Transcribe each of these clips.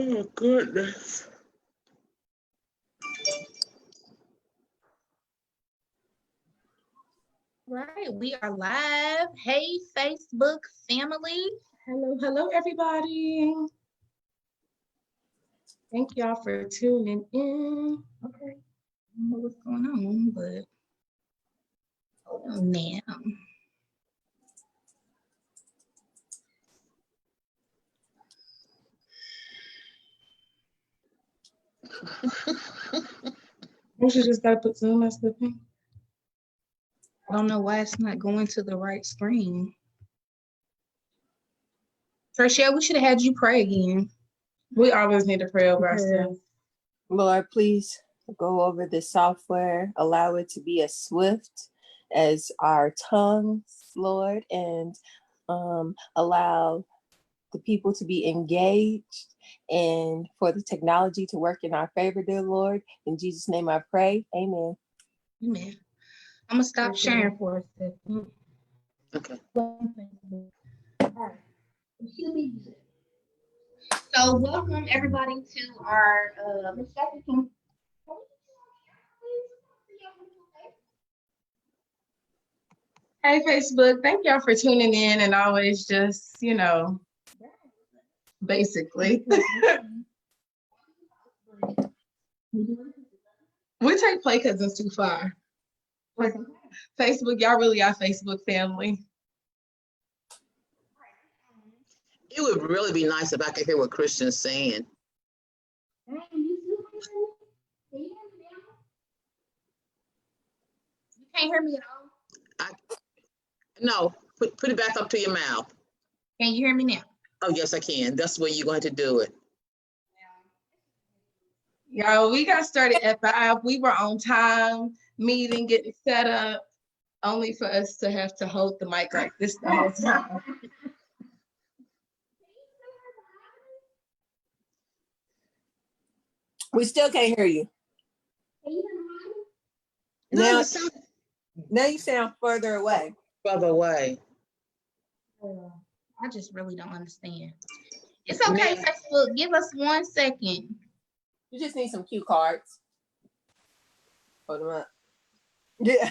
Oh, goodness. Right, we are live. Hey, Facebook family. Hello, everybody. Thank y'all for tuning in. Okay, I don't know what's going on, but hold on now. We should just gotta put Zoom as the thing. I don't know why it's not going to the right screen. Tershia, we should have had you pray again. We always need to pray over ourselves. Lord, please go over the software, allow it to be as swift as our tongues, Lord, and allow the people to be engaged and for the technology to work in our favor, dear Lord. In Jesus' name I pray. Amen. Amen. I'm gonna stop sharing for a second. Okay. So welcome everybody to our Miss Jackie, can- Hey, Facebook. Thank y'all for tuning in and always just, basically. We take Play Cousins too far. Facebook, y'all really are Facebook family. It would really be nice if I could hear what Christian's saying. You can't hear me at all. No, put it back up to your mouth. Can you hear me now? Oh, yes, I can. That's the way you're going to do it. Y'all, we got started at 5. We were on time, meeting, getting set up, only for us to have to hold the mic like this the whole time. We still can't hear you. No, Now, you sound now you sound further away. further away. I just really don't understand. It's okay, Ma'am. Facebook. Give us 1 second. You just need some cue cards. Hold them up. Yeah.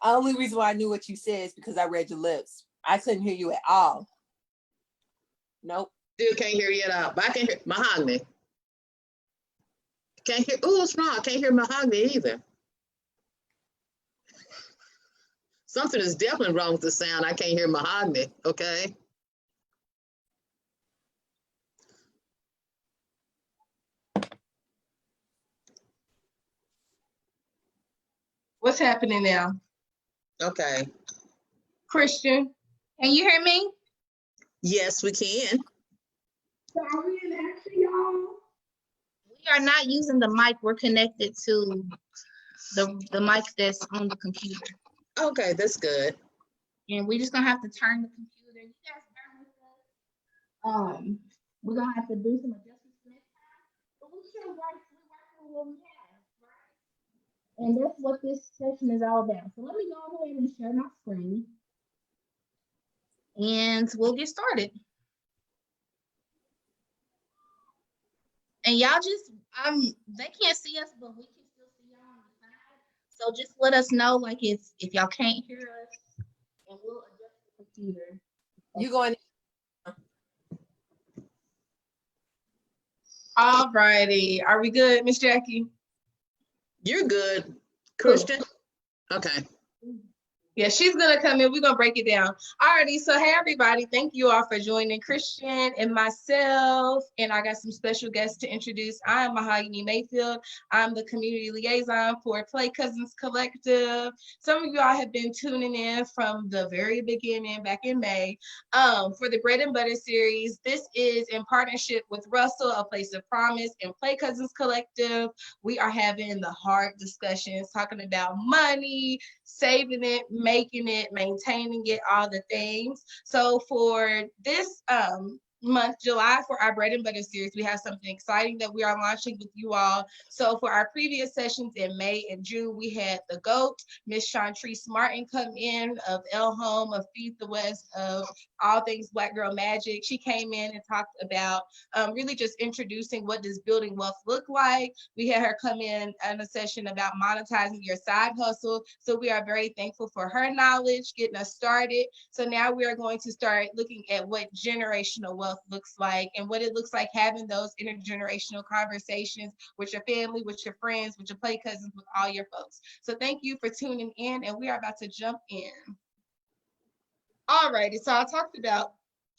Only reason why I knew what you said is because I read your lips. I couldn't hear you at all. Nope. Still can't hear you at all. But I can hear Mahogany. Can't hear. Oh, what's wrong? I can't hear Mahogany either. Something is definitely wrong with the sound. I can't hear Mahogany. Okay. What's happening now? Okay. Christian? Can you hear me? Yes, we can. So are we in action, y'all? We are not using the mic. We're connected to the mic that's on the computer. Okay, that's good. And we're just gonna have to turn the computer. You guys bear with us. We're gonna have to do some adjustments next time. But we should work with what we have, right? And that's what this session is all about. So let me go ahead and share my screen. And we'll get started. And y'all just, they can't see us, but we can still see y'all on the side. So just let us know, like, if y'all can't hear us, and we'll adjust the computer. You going? All righty. Are we good, Miss Jackie? You're good. Christian? Okay. Yeah, she's gonna come in. We're gonna break it down. Alrighty, so hey everybody, thank you all for joining Christian and myself. And I got some special guests to introduce. I am Mahogany Mayfield. I'm the community liaison for Play Cousins Collective. Some of y'all have been tuning in from the very beginning, back in May, for the Bread and Butter series. This is in partnership with Russell, A Place of Promise, and Play Cousins Collective. We are having the hard discussions, talking about money, saving it, making it, maintaining it, all the things. So for this month, July, for our Bread and Butter series. We have something exciting that we are launching with you all. So for our previous sessions in May and June, we had the GOAT, Miss Chantrice Martin, come in of El Home, of Feed the West, of All Things Black Girl Magic. She came in and talked about really just introducing what does building wealth look like. We had her come in on a session about monetizing your side hustle. So we are very thankful for her knowledge, getting us started. So now we are going to start looking at what generational wealth looks like and what it looks like having those intergenerational conversations with your family, with your friends, with your play cousins, with all your folks. So thank you for tuning in, and we are about to jump in. All righty, so I talked about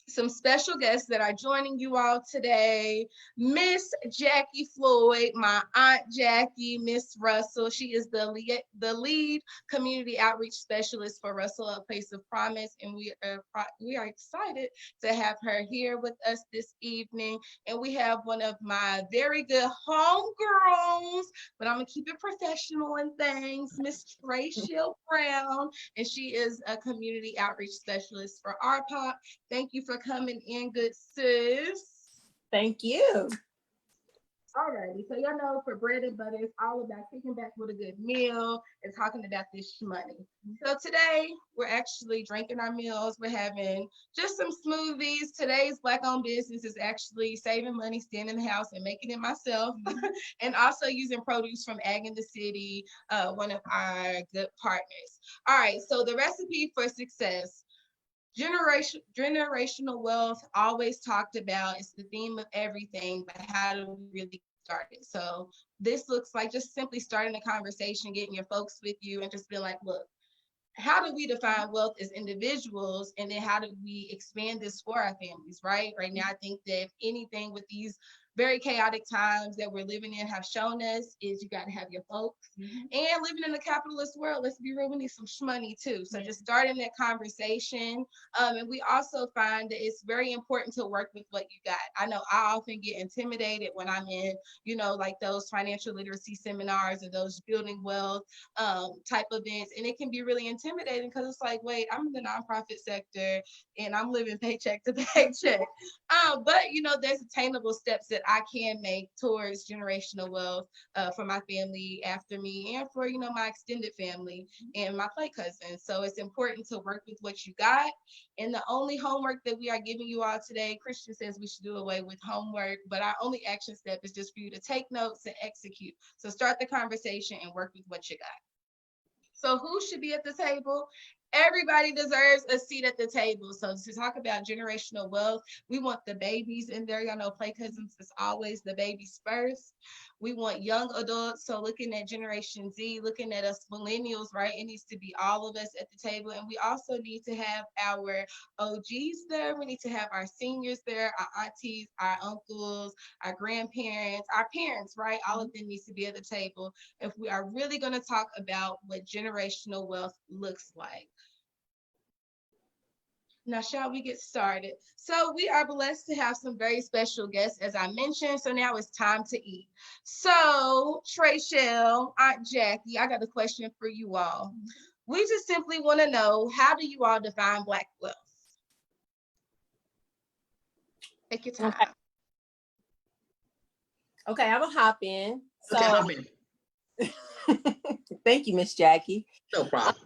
some special guests that are joining you all today. Miss Jackie Floyd, my Aunt Jackie, Miss Russell. She is the lead community outreach specialist for Russell, A Place of Promise, and we are excited to have her here with us this evening. And we have one of my very good homegirls, but I'm gonna keep it professional and things, Miss Trachelle Brown, and she is a community outreach specialist for RPOP. Thank you for coming in, good sis. Thank you. Alrighty, so y'all know for Bread and Butter, it's all about kicking back with a good meal and talking about this money. So today, we're actually drinking our meals. We're having just some smoothies. Today's Black-owned business is actually saving money, staying in the house and making it myself, and also using produce from Ag in the City, one of our good partners. All right, so the recipe for success. Generational wealth, always talked about. It's the theme of everything, but how do we really start it? So this looks like just simply starting a conversation, getting your folks with you, and just being like, look, how do we define wealth as individuals, and then how do we expand this for our families, right? Right now, I think that if anything with these very chaotic times that we're living in have shown us is you got to have your folks. And living in a capitalist world, let's be real, we need some money too. So just starting that conversation. And we also find that it's very important to work with what you got. I know I often get intimidated when I'm in, like those financial literacy seminars or those building wealth type events. And it can be really intimidating because it's like, wait, I'm in the nonprofit sector and I'm living paycheck to paycheck. But there's attainable steps that I can make towards generational wealth for my family after me and for, my extended family and my play cousins. So it's important to work with what you got. And the only homework that we are giving you all today, Christian says we should do away with homework, but our only action step is just for you to take notes and execute. So start the conversation and work with what you got. So who should be at the table? Everybody deserves a seat at the table. So to talk about generational wealth, we want the babies in there. Y'all know play cousins is always the babies first. We want young adults. So looking at Generation Z, looking at us millennials, right? It needs to be all of us at the table. And we also need to have our OGs there. We need to have our seniors there, our aunties, our uncles, our grandparents, our parents, right? All of them needs to be at the table if we are really going to talk about what generational wealth looks like. Now, shall we get started? So we are blessed to have some very special guests, as I mentioned. So now it's time to eat. So Trachelle, Aunt Jackie, I got a question for you all. We just simply want to know, how do you all define Black wealth? Take your time. Okay, I'm gonna hop in. So, Okay, hop in. Thank you, Miss Jackie. No problem.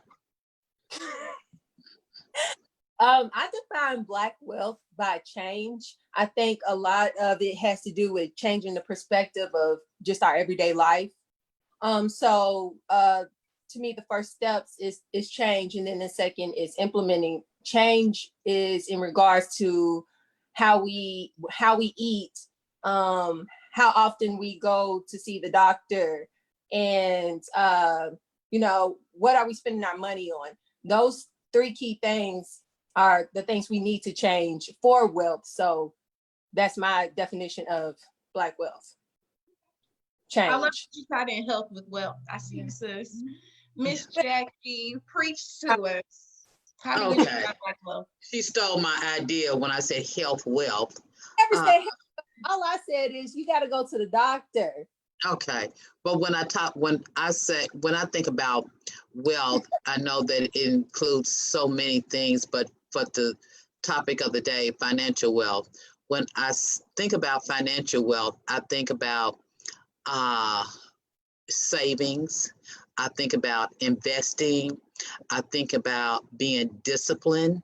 I define Black wealth by change. I think a lot of it has to do with changing the perspective of just our everyday life. So to me, the first steps is change, and then the second is implementing. Change is in regards to how we eat, how often we go to see the doctor, and what are we spending our money on? Those three key things are the things we need to change for wealth. So that's my definition of Black wealth. Change. I love that you tied in health with wealth. I see you, sis. Miss Jackie, preach to us. How do you define Black wealth? She stole my idea when I said health wealth. All I said is you got to go to the doctor. Okay, but when I think about wealth, I know that it includes so many things, but for the topic of the day, financial wealth, when I think about financial wealth, I think about savings. I think about investing. I think about being disciplined.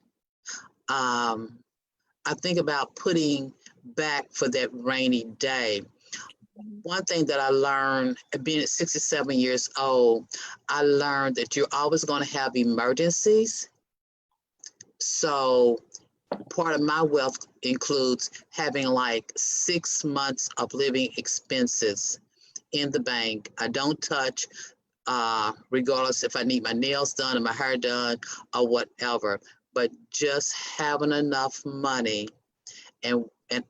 Um, I think about putting back for that rainy day. One thing that I learned being at 67 years old, I learned that you're always going to have emergencies. So part of my wealth includes having like 6 months of living expenses in the bank. I don't touch, regardless if I need my nails done or my hair done or whatever, but just having enough money and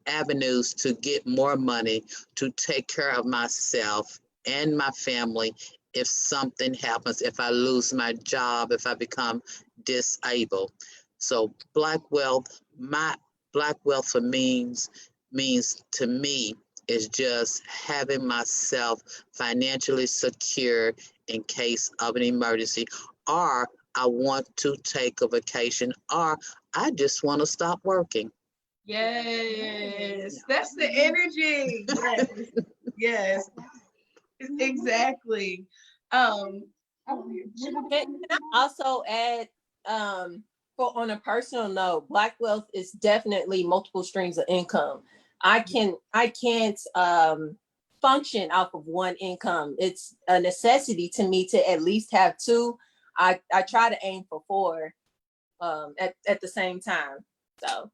avenues to get more money to take care of myself and my family if something happens, if I lose my job, if I become disabled. So Black wealth, my Black wealth for means to me is just having myself financially secure in case of an emergency, or I want to take a vacation, or I just want to stop working. Yes, that's the energy. Yes, yes, exactly. Can I also add, for on a personal note, Black wealth is definitely multiple streams of income. I can't function off of one income. It's a necessity to me to at least have two. I try to aim for four at the same time. So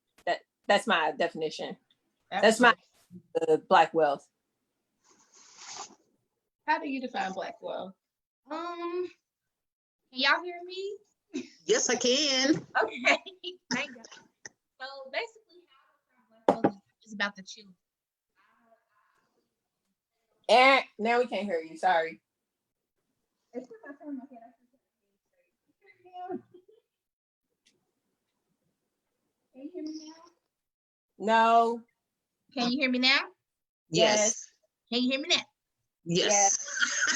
that's my definition. That's my Black wealth. How do you define Black wealth? Can y'all hear me? Yes, I can. Okay, thank God. So basically, how Black wealth is about the children. And now we can't hear you. Sorry. It's because I turned my head. Can you hear me now? No. Can you hear me now? Yes. Can you hear me now? Yes.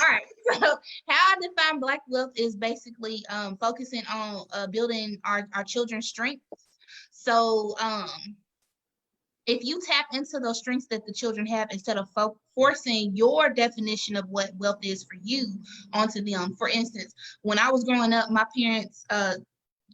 All right. So how I define Black wealth is basically focusing on building our children's strengths. So if you tap into those strengths that the children have instead of forcing your definition of what wealth is for you onto them. For instance, when I was growing up, my parents,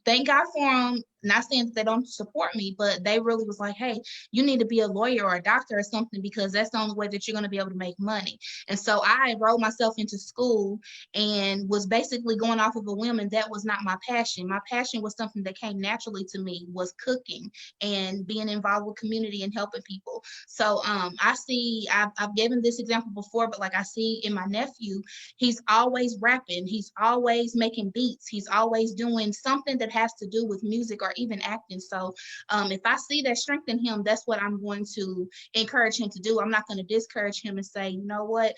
thank God for them, not saying that they don't support me, but they really was like, hey, you need to be a lawyer or a doctor or something because that's the only way that you're going to be able to make money. And so I enrolled myself into school and was basically going off of a whim, and that was not my passion. My passion was something that came naturally to me, was cooking and being involved with community and helping people. So I see, I've given this example before, but like I see in my nephew, he's always rapping, he's always making beats, he's always doing something that has to do with music or even acting. So if I see that strength in him, that's what I'm going to encourage him to do. I'm not going to discourage him and say, you know what,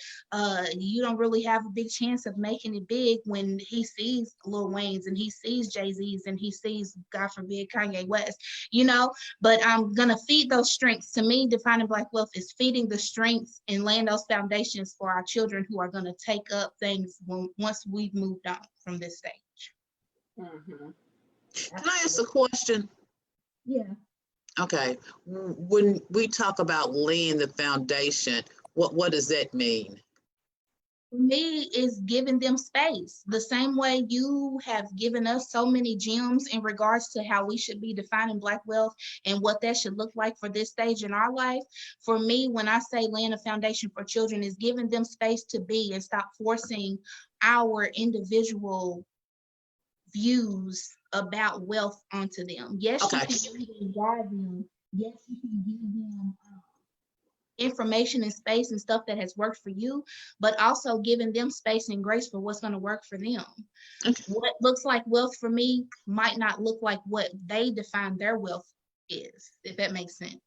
you don't really have a big chance of making it big, when he sees Lil Wayne's and he sees Jay-Z's and he sees, God forbid, Kanye West, you know. But I'm going to feed those strengths. To me, defining Black wealth is feeding the strengths and laying those foundations for our children who are going to take up things once we've moved on from this stage. Mm-hmm. Can I ask a question? Yeah. Okay. When we talk about laying the foundation, what does that mean? For me, is giving them space. The same way you have given us so many gems in regards to how we should be defining Black wealth and what that should look like for this stage in our life. For me, when I say laying a foundation for children, is giving them space to be and stop forcing our individual views about wealth onto them. Yes, Okay. you can guide them. Yes, you can give them information and space and stuff that has worked for you, but also giving them space and grace for what's going to work for them. Okay. What looks like wealth for me might not look like what they define their wealth is, if that makes sense.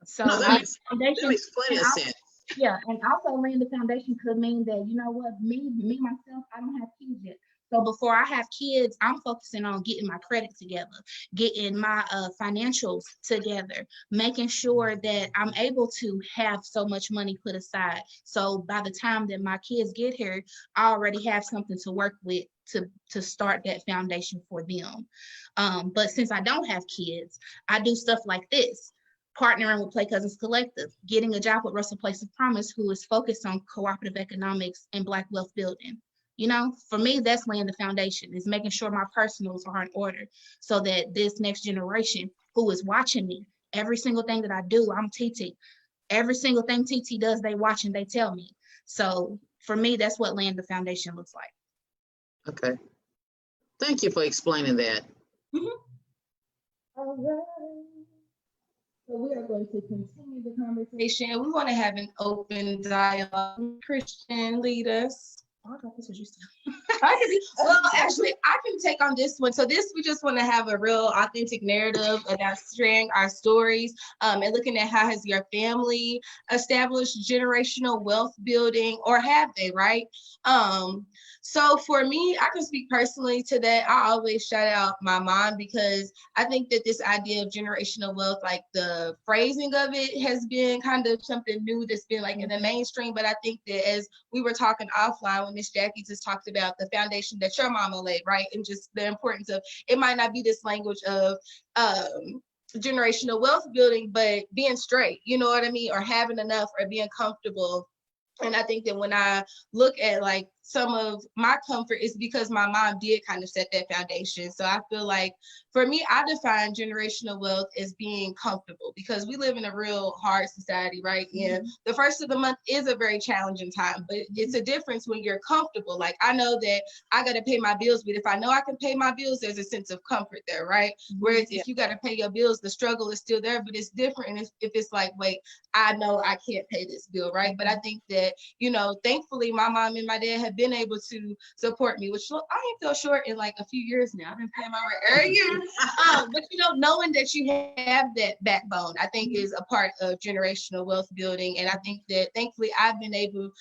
So No, that makes plenty of sense. yeah, and also laying the foundation could mean that, you know what, me myself, I don't have kids yet. So before I have kids, I'm focusing on getting my credit together, getting my financials together, making sure that I'm able to have so much money put aside. So by the time that my kids get here, I already have something to work with to start that foundation for them. But since I don't have kids, I do stuff like this. partnering with Play Cousins Collective, getting a job with Russell Place of Promise, who is focused on cooperative economics and Black wealth building. You know, for me, that's laying the foundation, is making sure my personals are in order so that this next generation who is watching me, every single thing that I do, I'm TT. Every single thing TT does, they watch and they tell me. So for me, that's what laying the foundation looks like. Okay. Thank you for explaining that. All right. So we are going to continue the conversation. We want to have an open dialogue. Christian, lead us. Oh, I thought this was you still. Well, actually, I can take on this one. So this, we just want to have a real authentic narrative about sharing our stories and looking at how has your family established generational wealth building, or have they, right? So for me, I can speak personally to that. I always shout out my mom, because I think that this idea of generational wealth, like the phrasing of it has been kind of something new that's been like in the mainstream. But I think that as we were talking offline when Miss Jackie just talked about the foundation that your mama laid, right? And just the importance of, it might not be this language of generational wealth building, but being straight, you know what I mean? Or having enough, or being comfortable. And I think that when I look at like some of my comfort, is because my mom did kind of set that foundation. So I feel like for me, I define generational wealth as being comfortable, because we live in a real hard society, right? And the first of the month is a very challenging time, but it's a difference when you're comfortable. Like, I know that I got to pay my bills, but if I know I can pay my bills, there's a sense of comfort there, right? Whereas if you got to pay your bills, the struggle is still there, but it's different. And if it's like, wait, I know I can't pay this bill, right? But I think that, you know, thankfully my mom and my dad have been able to support me, which I ain't feel short in like a few years now. I've been paying my rent every year. But you know, knowing that you have that backbone, I think is a part of generational wealth building. And I think that thankfully I've been able,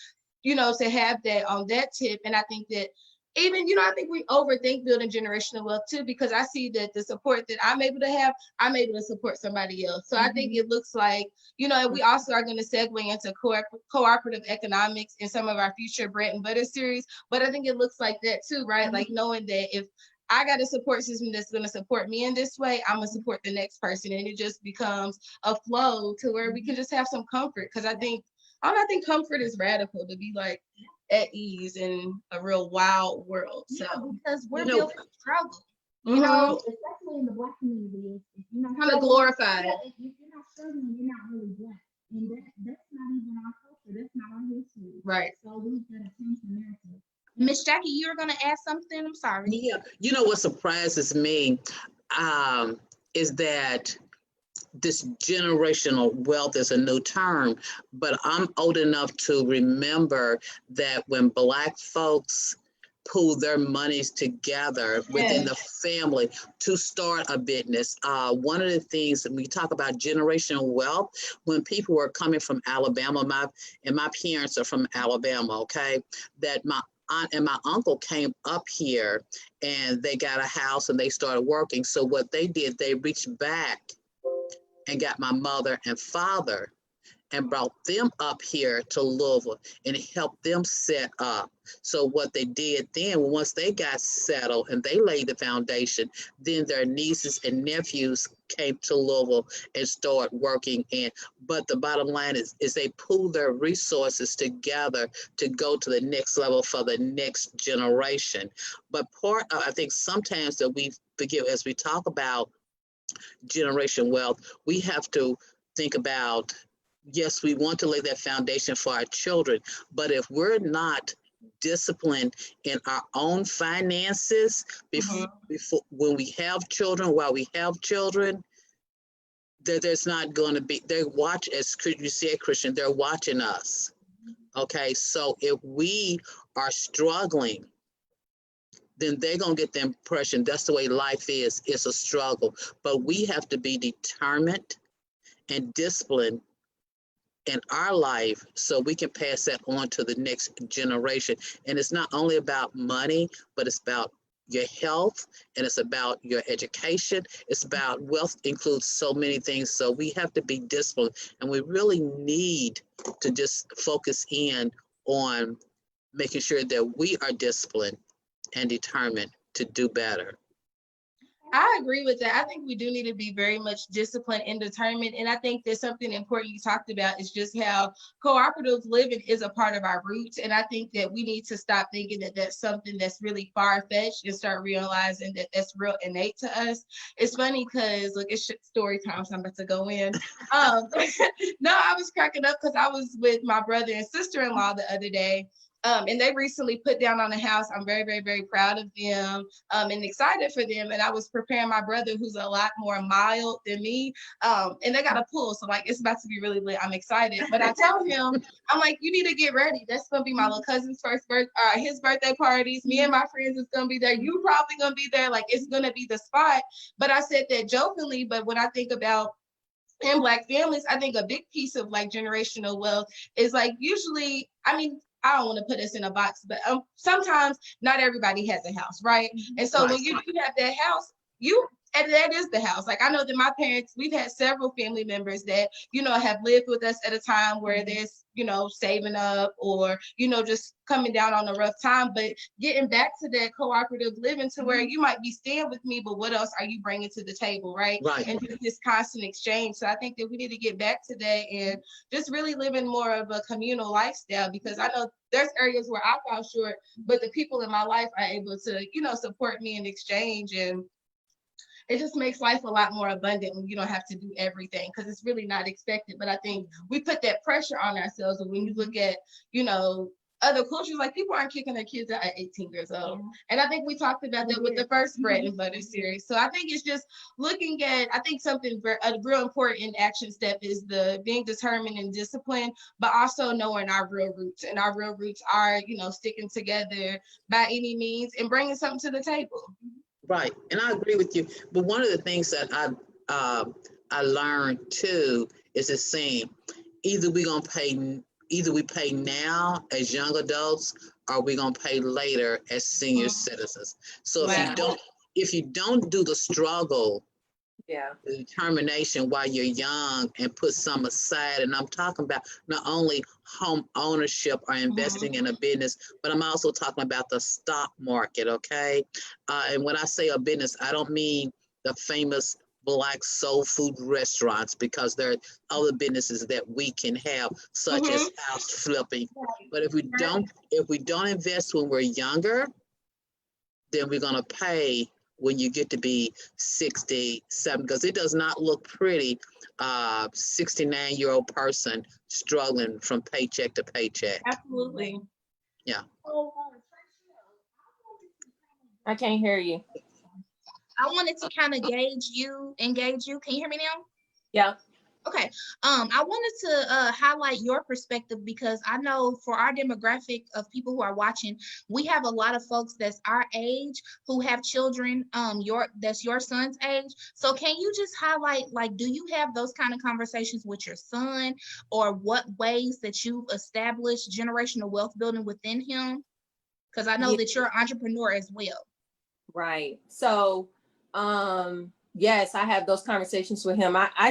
you know, to have that on that tip. And I think that even, you know, I think we overthink building generational wealth too, because I see that the support that I'm able to have, I'm able to support somebody else. So I think it looks like, you know, we also are going to segue into cooperative economics in some of our future Bread and Butter series. But I think it looks like that too, right? Like knowing that if I got a support system that's going to support me in this way, I'm going to support the next person. And it just becomes a flow to where we can just have some comfort. Because I think comfort is radical, to be like at ease in a real wild world. So because we're You know- built for struggle. You know, especially in the Black community, if you're not kind of struggling- glorified. Yeah, if you're not struggling, you're not really Black, and that's not even our culture. That's not our history. Right. So we've got to change the narrative. Miss Jackie, you were gonna add something. I'm sorry. Yeah, you know what surprises me is that this generational wealth is a new term, but I'm old enough to remember that when Black folks pool their monies together within the family to start a business. One of the things that we talk about generational wealth, when people were coming from Alabama, my parents are from Alabama, okay, that my aunt and my uncle came up here and they got a house and they started working. So what they did, they reached back and got my mother and father and brought them up here to Louisville and helped them set up. So what they did then, once they got settled and they laid the foundation, then their nieces and nephews came to Louisville and started working in. But the bottom line is they pool their resources together to go to the next level for the next generation. But I think sometimes that we forget, as we talk about generation wealth, we have to think about, yes, we want to lay that foundation for our children, but if we're not disciplined in our own finances before when we have children, while we have children, there's not going to be, they watch, as you said, Christian, they're watching us. Okay, so if we are struggling, then they're going to get the impression that's the way life is. It's a struggle. But we have to be determined and disciplined in our life so we can pass that on to the next generation. And it's not only about money, but it's about your health, and it's about your education. It's about wealth, includes so many things. So we have to be disciplined, and we really need to just focus in on making sure that we are disciplined and determined to do better. I agree with that. I think we do need to be very much disciplined and determined. And I think there's something important you talked about is just how cooperative living is a part of our roots. And I think that we need to stop thinking that that's something that's really far-fetched and start realizing that that's real innate to us. It's funny because, look, it's story time, so I'm about to go in. No, I was cracking up because I was with my brother and sister-in-law the other day. And they recently put down on a house. I'm very, very, very proud of them and excited for them. And I was preparing my brother, who's a lot more mild than me. And they got a pool. So like, it's about to be really lit. I'm excited. But I told him, I'm like, you need to get ready. That's going to be my little cousin's his birthday parties. Me and my friends is going to be there. You probably going to be there. Like, it's going to be the spot. But I said that jokingly. But when I think about in Black families, I think a big piece of like generational wealth is like usually, I mean, I don't want to put us in a box, but sometimes not everybody has a house, right? And so when you have that house, and that is the house. Like I know that my parents, we've had several family members that, have lived with us at a time where there's, saving up or, just coming down on a rough time, but getting back to that cooperative living to where you might be staying with me, but what else are you bringing to the table, right? And just this constant exchange. So I think that we need to get back to that and just really living more of a communal lifestyle, because I know there's areas where I fall short, but the people in my life are able to, support me in exchange. And it just makes life a lot more abundant when you don't have to do everything, because it's really not expected. But I think we put that pressure on ourselves. And when you look at, other cultures, like people aren't kicking their kids out at 18 years old. And I think we talked about that with the first Bread and Butter series. So I think it's just looking at, I think a real important action step is the being determined and disciplined, but also knowing our real roots. And our real roots are, sticking together by any means and bringing something to the table. Right, and I agree with you. But one of the things that I learned too is the same. Either we pay now as young adults, or we're gonna pay later as senior citizens. So if you don't do the struggle, the determination while you're young and put some aside, and I'm talking about not only home ownership or investing in a business, but I'm also talking about the stock market, okay? And when I say a business, I don't mean the famous Black soul food restaurants, because there are other businesses that we can have, such as house flipping. But if we don't invest when we're younger, then we're gonna pay when you get to be 67, because it does not look pretty, 69-year-old person struggling from paycheck to paycheck. Absolutely. Yeah. I can't hear you. I wanted to kind of engage you. Can you hear me now? Yeah. Okay. I wanted to highlight your perspective, because I know for our demographic of people who are watching, we have a lot of folks that's our age who have children that's your son's age. So can you just highlight, like, do you have those kind of conversations with your son, or what ways that you've established generational wealth building within him? Because I know that you're an entrepreneur as well. Right. So yes, I have those conversations with him. I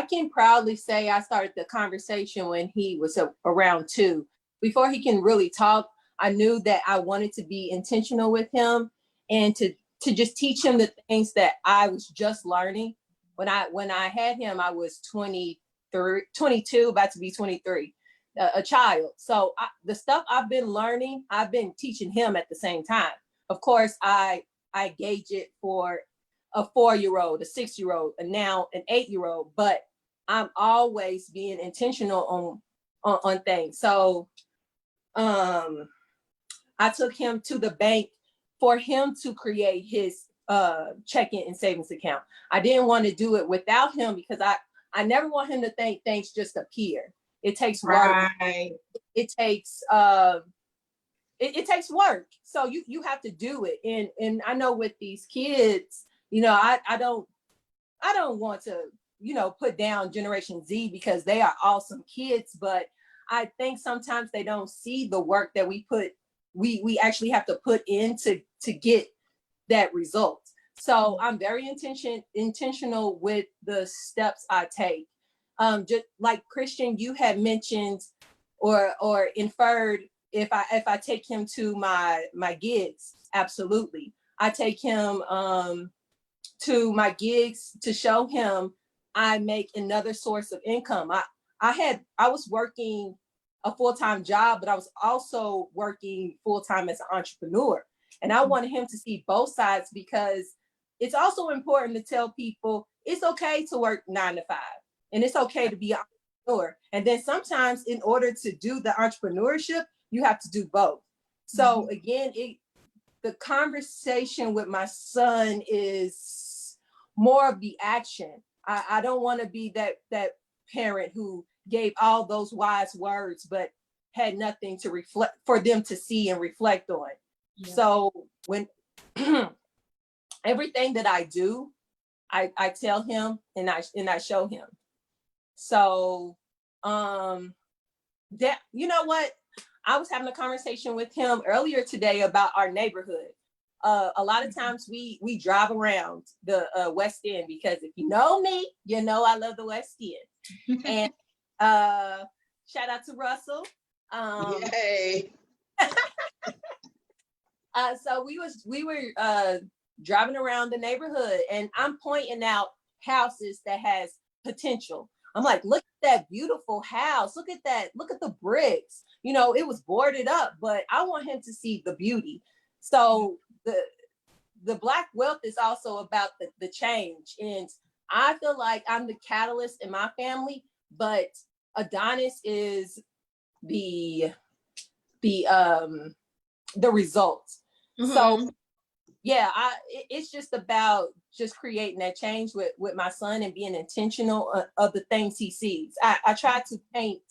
can proudly say I started the conversation when he was around 2. Before he can really talk, I knew that I wanted to be intentional with him and to just teach him the things that I was just learning. When I had him, I was 22, about to be 23, a child. So the stuff I've been learning, I've been teaching him at the same time. Of course, I gauge it for a 4-year-old, a 6-year-old, and now an 8-year-old, but I'm always being intentional on things. So I took him to the bank for him to create his checking and savings account. I didn't want to do it without him, because I never want him to think things just appear. It takes work. It takes it takes work. So you have to do it. And I know with these kids, I don't want to, put down Generation Z, because they are awesome kids, but I think sometimes they don't see the work that we actually have to put in to get that result. So I'm very intentional with the steps I take. Just like Christian, you had mentioned or inferred, if I take him to my gigs, absolutely. I take him to my gigs to show him I make another source of income. I was working a full-time job, but I was also working full-time as an entrepreneur. And I wanted him to see both sides, because it's also important to tell people it's okay to work 9 to 5 and it's okay to be an entrepreneur. And then sometimes in order to do the entrepreneurship, you have to do both. So again, the conversation with my son is more of the action. I don't want to be that parent who gave all those wise words, but had nothing to reflect for them to see and reflect on. Yeah. So when everything that I do, I tell him and I show him. So that, you know what? I was having a conversation with him earlier today about our neighborhood. A lot of times we drive around the West End, because if you know me, you know I love the West End. And shout out to Russell. Yay. So we were driving around the neighborhood, and I'm pointing out houses that has potential. I'm like, look at that beautiful house. Look at that. Look at the bricks. You know, it was boarded up, but I want him to see the beauty. So the Black wealth is also about the change. And I feel like I'm the catalyst in my family, but Adonis is the result. So yeah, it's just about just creating that change with my son and being intentional of the things he sees. I try to paint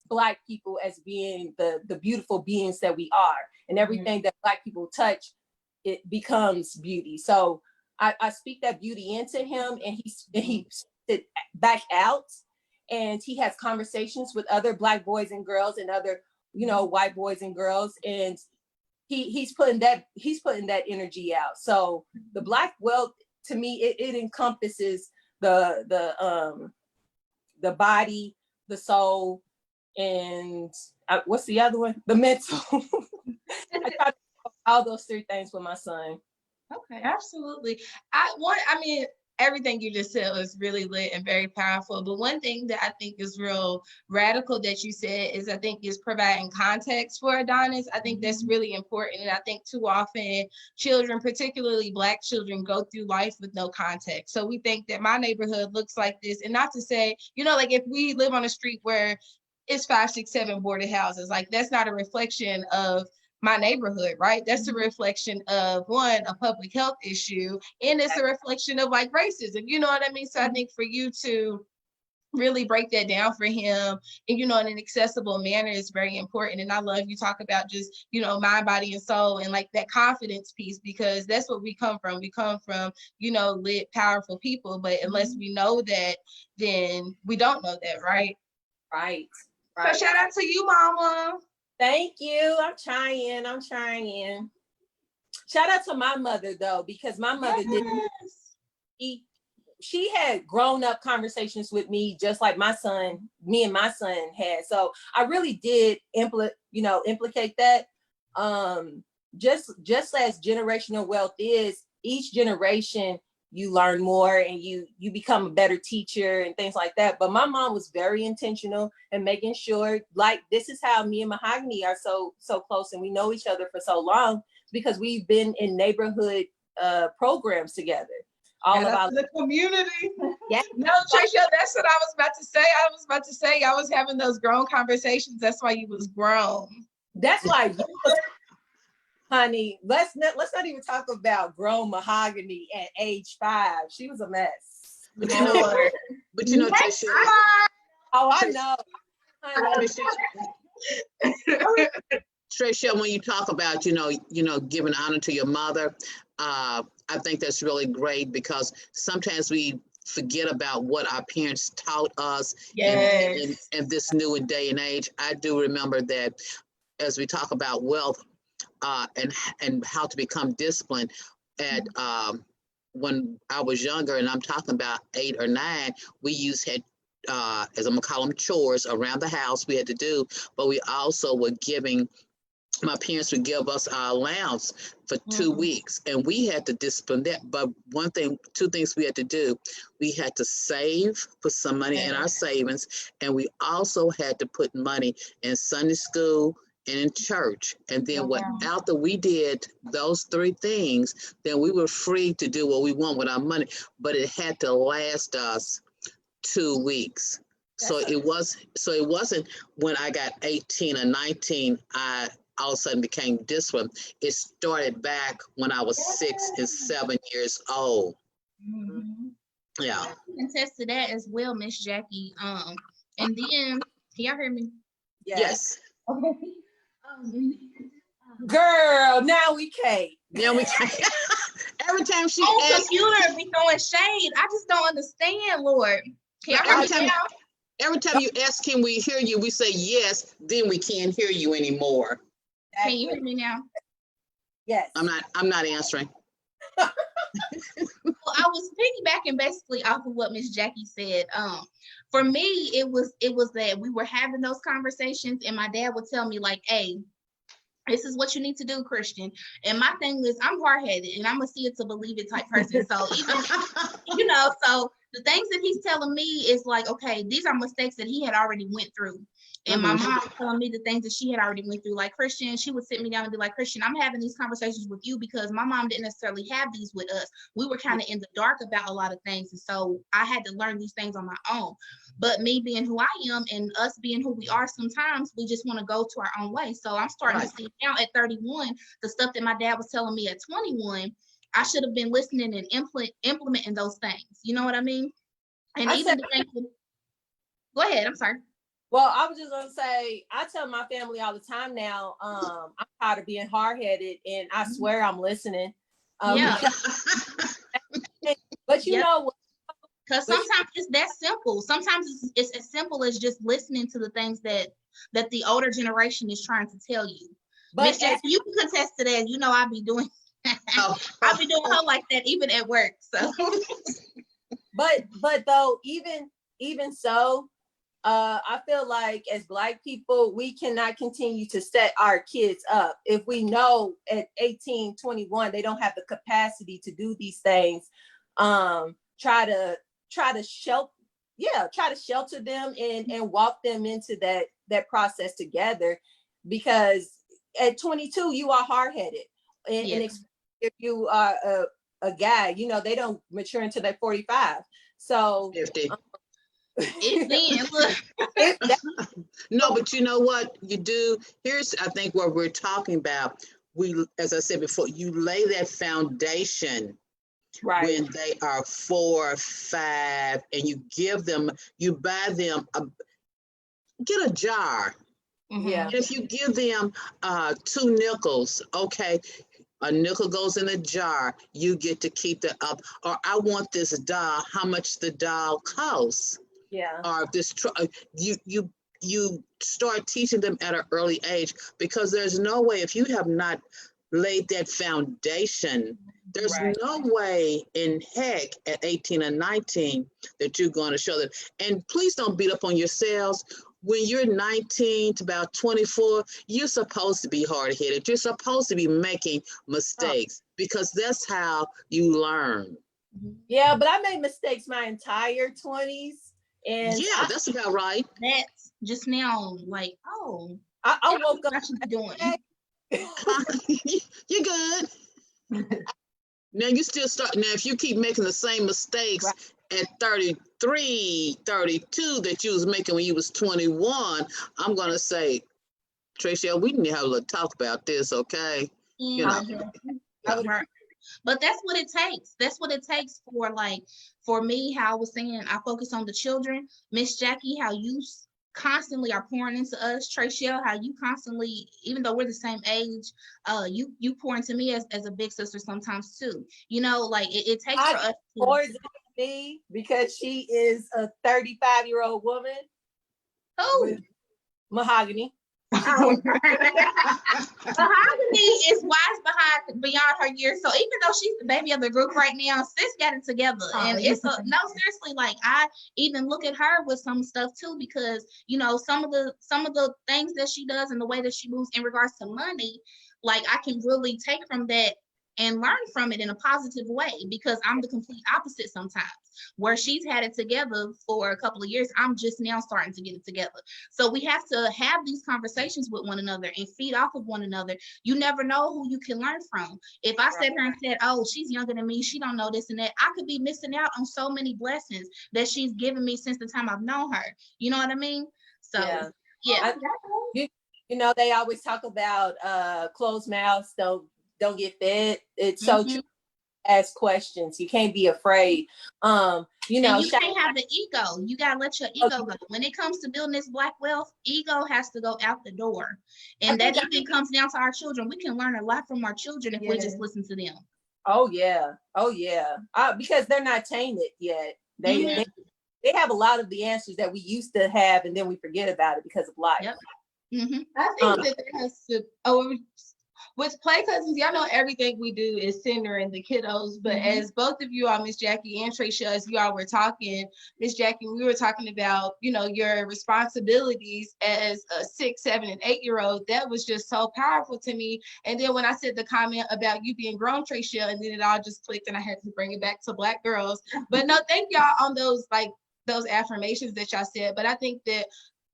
Black people as being the beautiful beings that we are, and everything that Black people touch, it becomes beauty. So I speak that beauty into him, and he speaks it back out, and he has conversations with other Black boys and girls and other, white boys and girls, and he's putting that energy out. So the Black wealth, to me, it encompasses the body, the soul, and what's the other one? The mental. I try to do all those 3 things with my son. Okay, absolutely. Everything you just said was really lit and very powerful. But one thing that I think is real radical that you said is, I think, is providing context for Adonis. I think that's really important. And I think too often children, particularly Black children, go through life with no context. So we think that my neighborhood looks like this. And not to say, like if we live on a street where it's 5, 6, 7 boarded houses, like that's not a reflection of my neighborhood, right? That's a reflection of, one, a public health issue, and it's a reflection of like racism, you know what I mean? So I think for you to really break that down for him, and in an accessible manner is very important. And I love you talk about just, mind, body, and soul, and like that confidence piece, because that's what we come from. We come from, lit, powerful people, but unless we know that, then we don't know that, right? Right. So shout out to you, Mama. Thank you. I'm trying. Shout out to my mother, though, because my mother she had grown up conversations with me just like me and my son had. So I really did implicate that. Just as generational wealth is, each generation you learn more and you become a better teacher and things like that. But my mom was very intentional in making sure, like, this is how me and Mahogany are so close, and we know each other for so long, because we've been in neighborhood programs together. All about the community. Yeah. No, Trisha, that's what I was about to say. I was having those grown conversations. That's why you was grown. That's why you was, honey, let's not even talk about grown Mahogany at age 5. She was a mess. But Trisha. Oh, I know. Trisha, when you talk about, giving honor to your mother, I think that's really great, because sometimes we forget about what our parents taught us. Yes. in this new day and age. I do remember that as we talk about wealth, and how to become disciplined at when I was younger, and I'm talking about 8 or 9, we had as I'm gonna call them, chores around the house we had to do, but we also were giving my parents would give us our allowance for 2 weeks, and we had to discipline that. But two things we had to do: we had to save, put some money in our savings, and we also had to put money in Sunday school and in church. And then after we did those three things, then we were free to do what we want with our money. But it had to last us 2 weeks. So it wasn't when I got 18 or 19, I all of a sudden became disciplined. It started back when I was 6 and 7 years old. Mhm. Yeah. I can attest to that as well, Miss Jackie. And then, can y'all hear me? Yes. Okay. Girl, now we can't. Then we every time she On asks, computer be throwing shade. I just don't understand, Lord. Can y'all hear me now? every time you ask, can we hear you? We say yes, then we can't hear you anymore. Can you hear me now? Yes. I'm not answering. Well, I was piggybacking basically off of what Miss Jackie said. For me, it was that we were having those conversations, and my dad would tell me like, "Hey, this is what you need to do, Christian." And my thing is, I'm hard-headed, and I'm a see it to believe it type person. So even so the things that he's telling me is like, okay, these are mistakes that he had already went through. And my mom telling me the things that she had already went through. Like, Christian, she would sit me down and be like, Christian, I'm having these conversations with you because my mom didn't necessarily have these with us. We were kind of in the dark about a lot of things. And so I had to learn these things on my own. But me being who I am and us being who we are, sometimes we just want to go to our own way. So I'm starting to see now at 31, the stuff that my dad was telling me at 21, I should have been listening and implementing those things. You know what I mean? And even the things. Go ahead. I'm sorry. Well, I was just gonna say, I tell my family all the time now, I'm tired of being hard-headed, and I swear I'm listening. Yeah. But you know, because sometimes it's that simple. Sometimes it's as simple as just listening to the things that the older generation is trying to tell you. Miss Jackie, you can contest to that. You know, I be doing her like that even at work. So, but though, even so. I feel like as Black people, we cannot continue to set our kids up. If we know at 18, 21, they don't have the capacity to do these things, try to shelter them and walk them into that process together, because at 22, you are hard-headed. And if you are a guy, they don't mature until they're 45. So 50. No, but you know what you do? Here's, I think, what we're talking about. As I said before, you lay that foundation when they are 4 or 5, and you buy them get a jar. Yeah. And if you give them 2 nickels, okay, a nickel goes in a jar, you get to keep the up. Or I want this doll, how much the doll costs. Yeah. Or this you start teaching them at an early age, because there's no way, if you have not laid that foundation, there's no way in heck at 18 or 19 that you're going to show them. And please don't beat up on yourselves. When you're 19 to about 24, you're supposed to be hard-headed. You're supposed to be making mistakes, because that's how you learn. Yeah, but I made mistakes my entire 20s. And yeah, that's about right. That's just now, like, oh, I woke up. What you doing? You're good. Now you still start. Now, if you keep making the same mistakes at 33, 32 that you was making when you was 21, I'm gonna say, Tracia, we need to have a little talk about this, okay? Yeah. But that's what it takes. That's what it takes for me, how I was saying, I focus on the children. Miss Jackie, how you constantly are pouring into us. Tracia, how you constantly, even though we're the same age, you pour into me as a big sister sometimes too. It takes for us to me, because she is a 35-year-old woman. Oh, Mahogany. Mahogany is wise beyond her years. So even though she's the baby of the group right now, sis got it together. And it's no, seriously, like I even look at her with some stuff too, because you know, some of the things that she does and the way that she moves in regards to money, like I can really take from that and learn from it in a positive way, because I'm the complete opposite sometimes. Where she's had it together for a couple of years, I'm just now starting to get it together. So we have to have these conversations with one another and feed off of one another. You never know who you can learn from. If I sat here and said, oh, she's younger than me, she don't know this and that, I could be missing out on so many blessings that she's given me since the time I've known her. You know what I mean? So yeah. You know, they always talk about closed mouths don't get fed. It's so true. Ask questions. You can't be afraid. You know, and you can't have the ego. You gotta let your ego go. When it comes to building this Black wealth, ego has to go out the door. And that even comes down to our children. We can learn a lot from our children if we just listen to them. Oh yeah. Because they're not tainted yet. They have a lot of the answers that we used to have, and then we forget about it because of life. Yep. I think that there has to. With Play Cousins, y'all know everything we do is centering the kiddos, but as both of you all, Miss Jackie and Tracia, as you all were talking, Miss Jackie, we were talking about, you know, your responsibilities as a 6, 7, and 8-year-old. That was just so powerful to me. And then when I said the comment about you being grown, Tracia, and then it all just clicked and I had to bring it back to Black girls. But no, thank y'all on those affirmations that y'all said. But I think that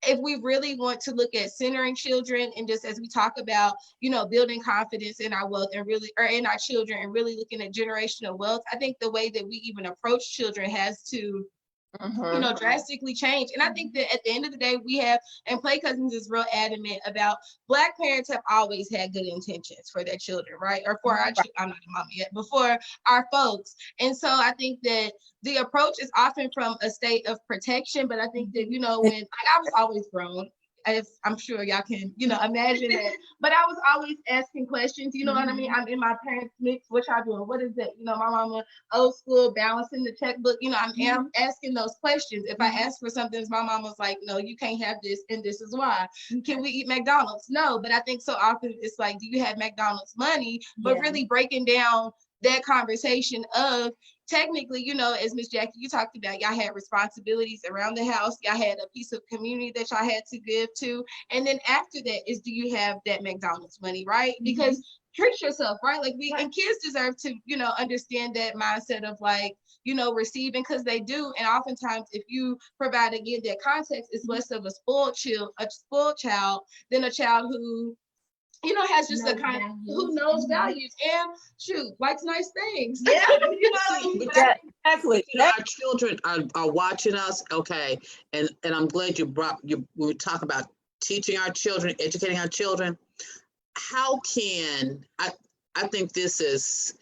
if we really want to look at centering children, and just as we talk about, you know, building confidence in our wealth and really, or in our children, and really looking at generational wealth, I think the way that we even approach children has to, you know, drastically change. And I think that at the end of the day, we have, and Play Cousins is real adamant about, Black parents have always had good intentions for their children, right? Or for our, I'm not a mama yet, but for our folks. And so I think that the approach is often from a state of protection, but I think that, you know, when I was always grown, as I'm sure y'all can, you know, imagine that. But I was always asking questions, you know what I mean? I'm in my parents' mix. What y'all doing? What is that? You know, my mama, old school, balancing the checkbook. You know, I'm asking those questions. If I ask for something, my mama's like, no, you can't have this, and this is why. Can we eat McDonald's? No, but I think so often it's like, do you have McDonald's money? But really breaking down that conversation of, technically, you know, as Miss Jackie, you talked about, y'all had responsibilities around the house. Y'all had a piece of community that y'all had to give to. And then after that is, do you have that McDonald's money, right? Because treat yourself, right? Like and kids deserve to, you know, understand that mindset of like, you know, receiving, because they do. And oftentimes if you provide, again, that context, it's less of a spoiled child than a child who, you know, has just a kind of, who knows values and likes nice things. Yeah, you know. Exactly. Our children are watching us, okay, and I'm glad we were talking about teaching our children, educating our children. How can I think this is,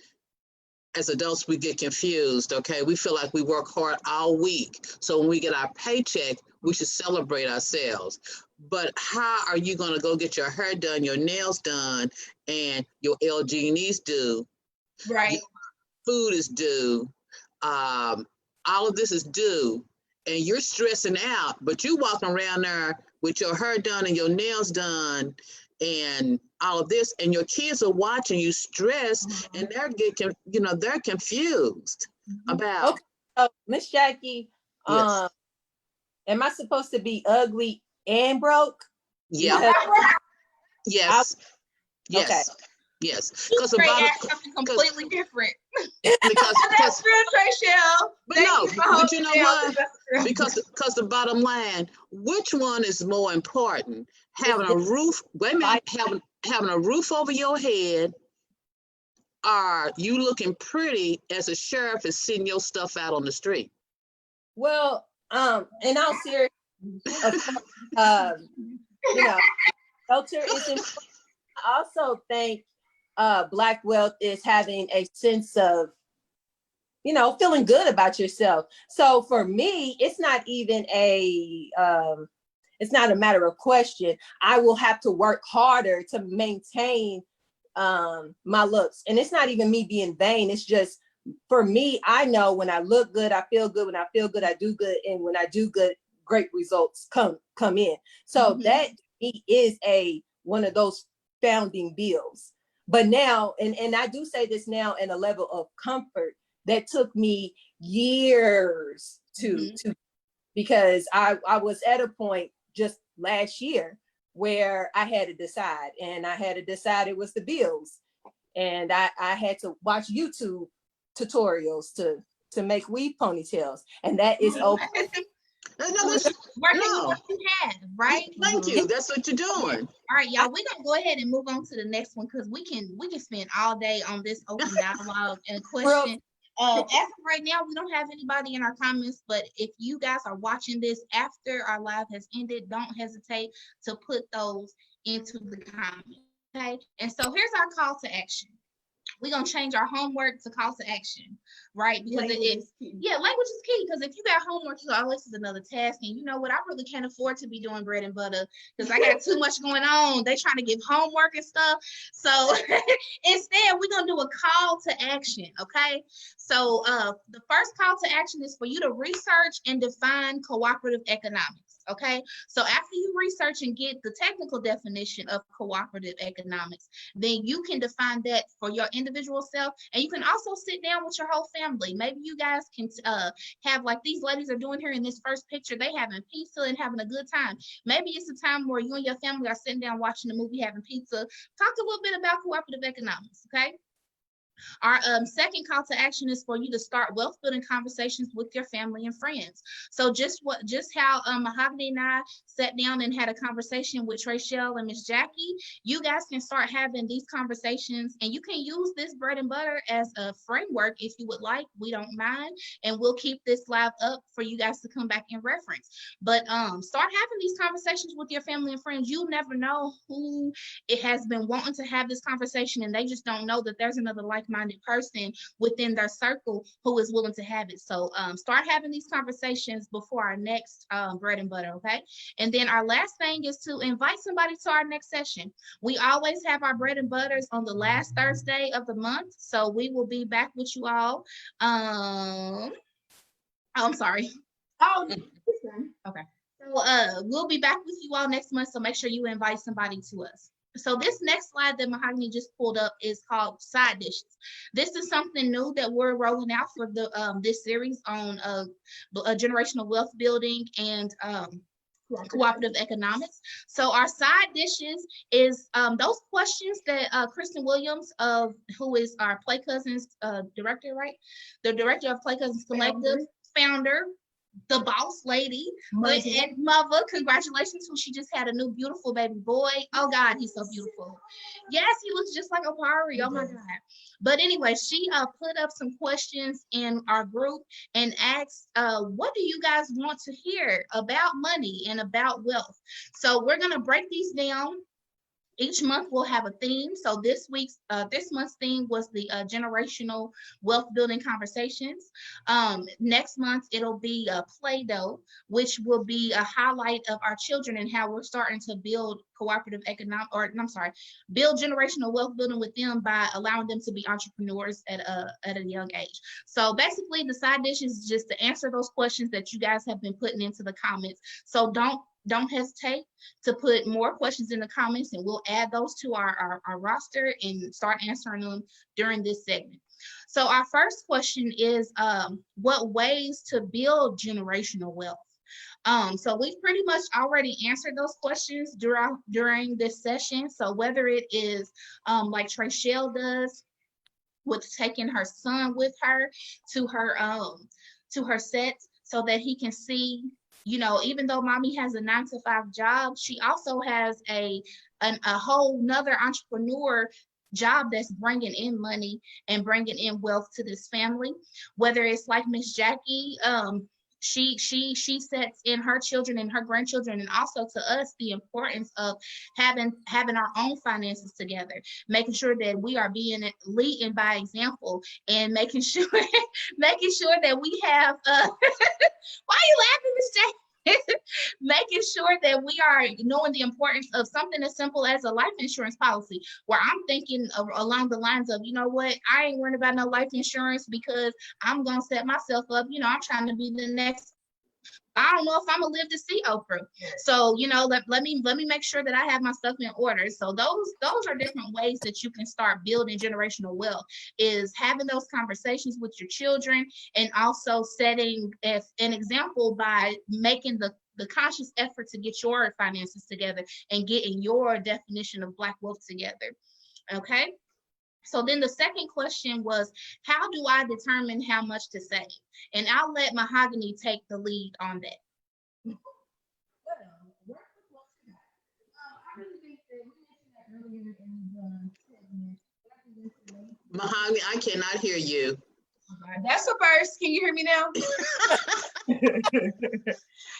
as adults, we get confused, okay? We feel like we work hard all week. So when we get our paycheck, we should celebrate ourselves. But how are you going to go get your hair done, your nails done, and your LG needs due? Right. Your food is due. All of this is due. And you're stressing out, but you walking around there with your hair done and your nails done and all of this, and your kids are watching you stress, and they're confused about. Okay, so Miss Jackie, Yes. Am I supposed to be ugly and broke? Yeah. Yes. Yes. Okay. Yes. Because something completely different. Because That's real, Tracia. but you know what? Because the bottom line, which one is more important? Having a roof, having a roof over your head, or you looking pretty as a sheriff is seeing your stuff out on the street? Well, in all seriousness, you know, shelter is important. I also think Black wealth is having a sense of, you know, feeling good about yourself. So for me, it's not even it's not a matter of question. I will have to work harder to maintain my looks. And it's not even me being vain. It's just, for me, I know when I look good, I feel good. When I feel good, I do good. And when I do good, great results come in. So that me is one of those founding bills. But now, and I do say this now in a level of comfort that took me years to because I was at a point just last year where I had to decide, and I had to decide it was the bills. And I had to watch YouTube tutorials to make weave ponytails. And that is okay. No, that's, Working no. with what you have, right? Thank you. That's what you're doing. All right, y'all, we're gonna go ahead and move on to the next one because we can spend all day on this open dialogue and question. As of right now, we don't have anybody in our comments, but if you guys are watching this after our live has ended, don't hesitate to put those into the comments. Okay, and so here's our call to action. We're gonna change our homework to call to action, right? Because language is key, because if you got homework, you go, oh, this is another task, and you know what, I really can't afford to be doing bread and butter because I got too much going on. They trying to give homework and stuff. So instead, we're gonna do a call to action. Okay, so the first call to action is for you to research and define cooperative economics. Okay, so after you research and get the technical definition of cooperative economics, then you can define that for your individual self, and you can also sit down with your whole family. Maybe you guys can have like these ladies are doing here in this first picture. They having pizza and having a good time. Maybe it's a time where you and your family are sitting down watching a movie, having pizza. Talk a little bit about cooperative economics. Okay. Our second call to action is for you to start wealth building conversations with your family and friends. So just how Mahogany and I sat down and had a conversation with Trayshell and Miss Jackie, you guys can start having these conversations, and you can use this bread and butter as a framework if you would like. We don't mind, and we'll keep this live up for you guys to come back and reference. But start having these conversations with your family and friends. You never know who it has been wanting to have this conversation, and they just don't know that there's another like-minded person within their circle who is willing to have it. So start having these conversations before our next bread and butter. Okay, and then our last thing is to invite somebody to our next session. We always have our bread and butters on the last Thursday of the month, so we will be back with you all. I'm sorry. Oh, okay. So we'll be back with you all next month, so make sure you invite somebody to us. So this next slide that Mahogany just pulled up is called side dishes. This is something new that we're rolling out for the this series on generational wealth building and cooperative economics. So our side dishes is those questions that Kristen Williams, who is our Play Cousins director, right? The director of Play Cousins Collective, founder, the boss lady, and mother, congratulations, who she just had a new beautiful baby boy. Oh God, he's so beautiful. Yes, he looks just like Opari. Oh my God. But anyway, she put up some questions in our group and asked, what do you guys want to hear about money and about wealth? So we're gonna break these down. Each month we'll have a theme. So this month's theme was the generational wealth building conversations. Next month it'll be Play-Doh, which will be a highlight of our children and how we're starting to build build generational wealth building with them by allowing them to be entrepreneurs at a young age. So basically the side dish is just to answer those questions that you guys have been putting into the comments. So don't hesitate to put more questions in the comments, and we'll add those to our roster and start answering them during this segment. So our first question is, what ways to build generational wealth? So we've pretty much already answered those questions during this session. So whether it is like Trayshell does with taking her son with her to her sets so that he can see, you know, even though mommy has a 9-to-5 job, she also has a whole nother entrepreneur job that's bringing in money and bringing in wealth to this family. Whether it's like Miss Jackie, she sets in her children and her grandchildren, and also to us, the importance of having our own finances together, making sure that we are leading by example, and making sure that we have why are you laughing, Miss Jackie? Making sure that we are knowing the importance of something as simple as a life insurance policy, where I'm thinking along the lines of, you know what, I ain't worried about no life insurance because I'm going to set myself up. You know, I'm trying to be the next I don't know if I'm gonna live to see Oprah. So, you know, let me make sure that I have my stuff in order. So those are different ways that you can start building generational wealth, is having those conversations with your children, and also setting as an example by making the conscious effort to get your finances together and getting your definition of Black wealth together. Okay. So then the second question was, how do I determine how much to save? And I'll let Mahogany take the lead on that. Mahogany, I cannot hear you. That's a first. Can you hear me now?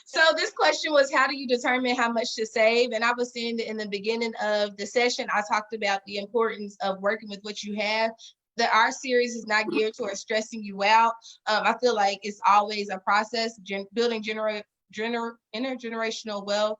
So this question was, how do you determine how much to save? And I was saying that in the beginning of the session, I talked about the importance of working with what you have. Our series is not geared towards stressing you out. I feel like it's always a process. Building intergenerational wealth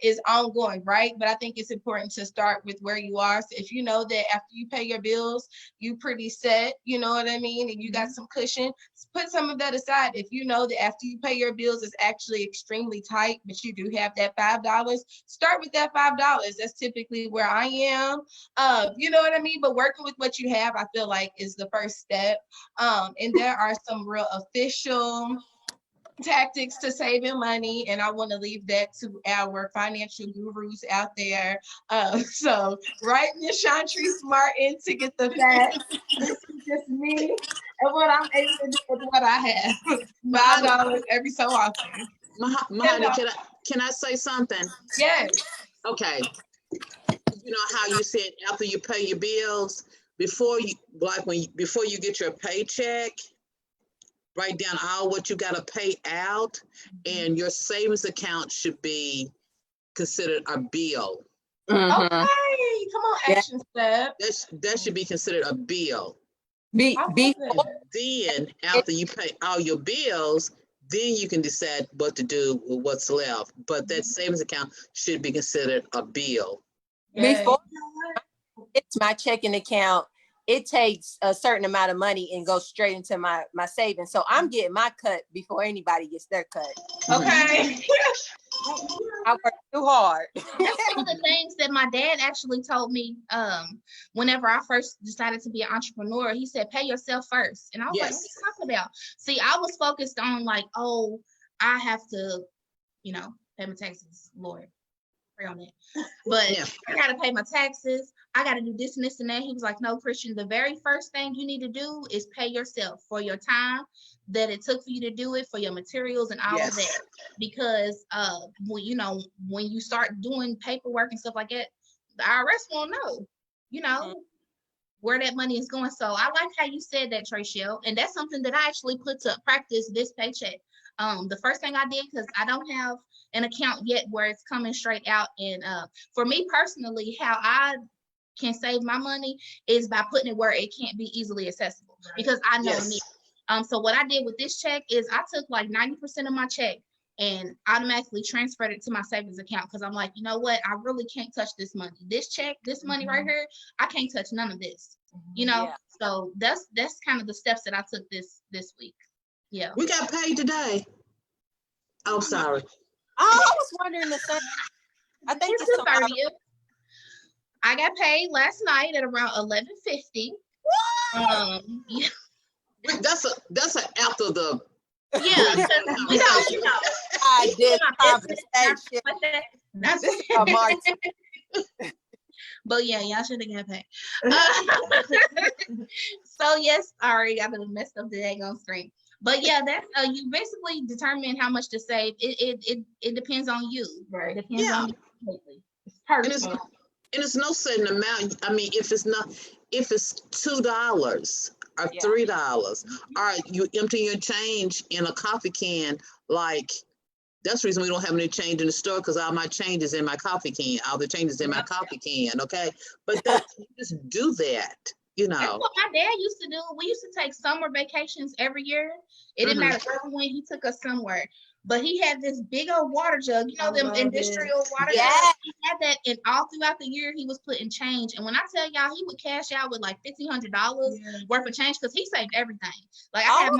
is ongoing, right? But I think it's important to start with where you are. So if you know that after you pay your bills, you pretty set, you know what I mean, and you got some cushion, put some of that aside. If you know that after you pay your bills, it's actually extremely tight, but you do have that $5, start with that $5. That's typically where I am. You know what I mean? But working with what you have, I feel like, is the first step. And there are some real official tactics to saving money, and I want to leave that to our financial gurus out there. So write Miss Chantrese Martin to get the facts. This is just me and what I'm able to do with what I have. $5 every so often. Mahogany, can I say something? Yes. Okay. You know how you said after you pay your bills, before you get your paycheck, write down all what you got to pay out, and your savings account should be considered a bill. Mhm. Okay, come on, action step. That should be considered a bill. Be Then after you pay all your bills, then you can decide what to do with what's left. But that savings account should be considered a bill. before it's my checking account, it takes a certain amount of money and goes straight into my savings. So I'm getting my cut before anybody gets their cut. Okay. I work too hard. That's one of the things that my dad actually told me whenever I first decided to be an entrepreneur. He said, pay yourself first. And I was like, what are you talking about? See, I was focused on like, oh, I have to, you know, pay my taxes, Lord. Pray on it. But Yeah. I got to pay my taxes. I got to do this and this and that. He was like, no, Christian, the very first thing you need to do is pay yourself for your time that it took for you to do it, for your materials and all of that. Because when you start doing paperwork and stuff like that, the IRS won't know, you know, where that money is going. So I like how you said that, Trachelle, and that's something that I actually put to practice this paycheck. The first thing I did, because I don't have an account yet where it's coming straight out, and for me personally, how I can save my money is by putting it where it can't be easily accessible, because I know me. So what I did with this check is I took like 90% of my check and automatically transferred it to my savings account, because I'm like, you know what, I really can't touch this money. This check, this money right here, I can't touch none of this. You know, so that's kind of the steps that I took this week. Yeah, We got paid today. Oh, sorry. Oh, I was wondering the same. I think it's it's the 30th. I got paid last night at around 11:50. Yeah. That's a after the. Yeah, you know, I did conversation. That's That's a Martin. But yeah, y'all should have got paid. So yes, I already got the messed up the egg on screen. But yeah, that's you basically determine how much to save. It depends on you. Right. It depends on you completely. It's personal. And it's no certain amount. I mean, if it's $2 or $3, or you empty your change in a coffee can, like that's the reason we don't have any change in the store, because all my change is in my coffee can. All the change is in my coffee can. Okay, but just do that. You know. That's what my dad used to do. We used to take summer vacations every year. It didn't matter when he took us somewhere. But he had this big old water jug, you know, them industrial water jugs. He had that, and all throughout the year he was putting change. And when I tell y'all, he would cash out with like $1,500 worth of change, because he saved everything. Like I had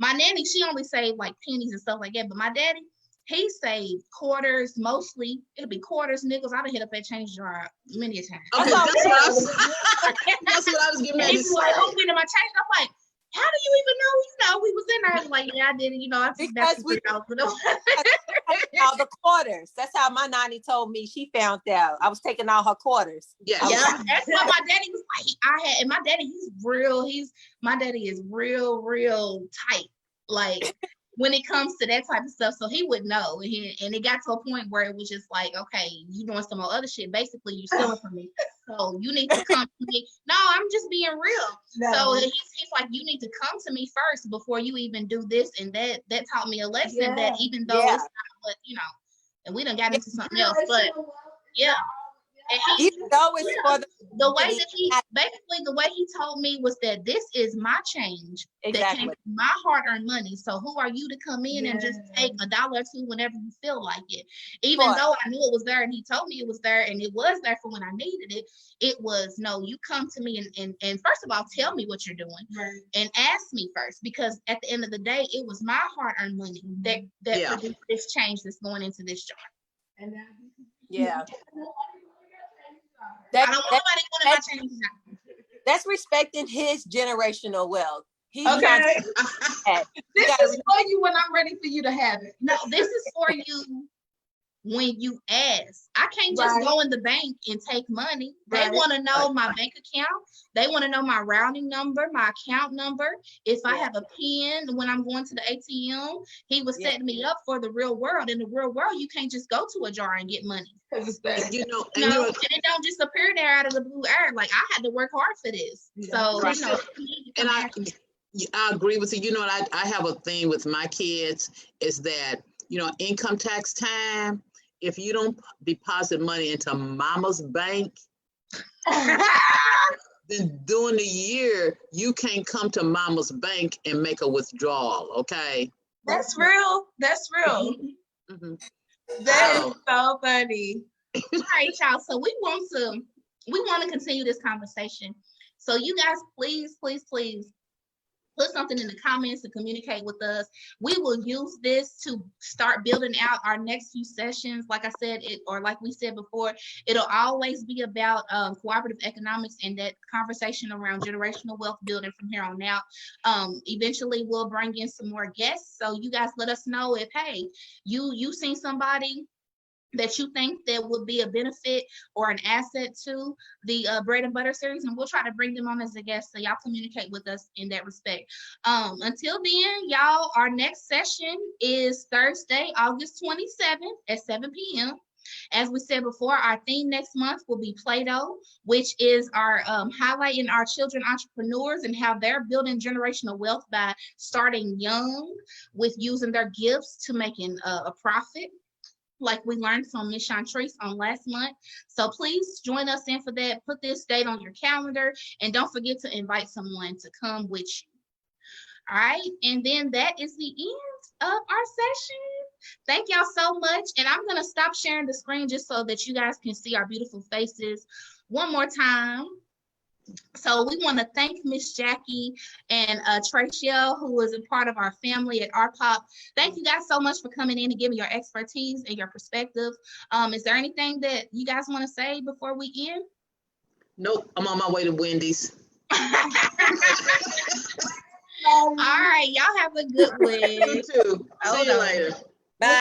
My nanny, she only saved like pennies and stuff like that. But my daddy, he saved quarters mostly. It'll be quarters, nickels. I done hit up that change jar many a time. Okay, That's that's what I was, And that's what I was getting ready he to was like, say. "Who been in my change?" I'm like, "How do you even know? You know, we was in there." I was like, "Yeah, I did it. You know, I took that Because for $3." all the quarters. That's how my nanny told me she found out. I was taking all her quarters. Yes. Yeah, that's what my daddy was like. And my daddy, my daddy is real tight. Like when it comes to that type of stuff, so he would know. And it got to a point where it was just like, okay, you doing some other shit. Basically, you stealing from me. So you need to come to me. No, I'm just being real. So he's like, you need to come to me first before you even do this and that. That taught me a lesson that even though it's not what, and we done got into something else, but yeah. And he, Even though it's for the way that the way he told me was that this is my change that came exactly. from my hard-earned money. So who are you to come in and just take $1 or $2 whenever you feel like it? Even though I knew it was there and he told me it was there and it was there for when I needed it, it was no, you come to me and first of all, tell me what you're doing and ask me first, because at the end of the day, it was my hard-earned money that produced this change that's going into this jar. Yeah. I don't want nobody wanting my change now. That's respecting his generational wealth. He's Okay. This gotta is for you when I'm ready for you to have it. No, this is for you when you ask. I can't just go in the bank and take money. They want to know my bank account. They want to know my routing number, my account number. If I have a PIN when I'm going to the ATM, he was setting me up for the real world. In the real world, you can't just go to a jar and get money. You know, And it don't just appear there out of the blue air. Like I had to work hard for this. So and I agree with you. You know what I have a thing with my kids is that, income tax time, if you don't deposit money into mama's bank, then during the year, you can't come to mama's bank and make a withdrawal, okay? That's real. That's real. Mm-hmm. That is so funny. All right, y'all. So we want to continue this conversation. So you guys, please put something in the comments to communicate with us. We will use this to start building out our next few sessions. Like I said, like we said before, it'll always be about cooperative economics and that conversation around generational wealth building from here on out. Eventually, we'll bring in some more guests. So you guys let us know if, hey, you seen somebody that you think that would be a benefit or an asset to the Bread and Butter series, and we'll try to bring them on as a guest so y'all communicate with us in that respect. Until then, y'all, our next session is Thursday, August 27th at 7 p.m. As we said before, our theme next month will be Play-Doh, which is our highlighting our children entrepreneurs and how they're building generational wealth by starting young with using their gifts to making a profit, like we learned from Ms. Chantrice on last month. So please join us in for that. Put this date on your calendar and don't forget to invite someone to come with you. All right, and then that is the end of our session. Thank y'all so much. And I'm gonna stop sharing the screen just so that you guys can see our beautiful faces one more time. So we want to thank Miss Jackie and Tracia, who is a part of our family at RPOP. Thank you guys so much for coming in and giving your expertise and your perspective. Is there anything that you guys want to say before we end? Nope, I'm on my way to Wendy's. All right, y'all have a good one. You too. See you later.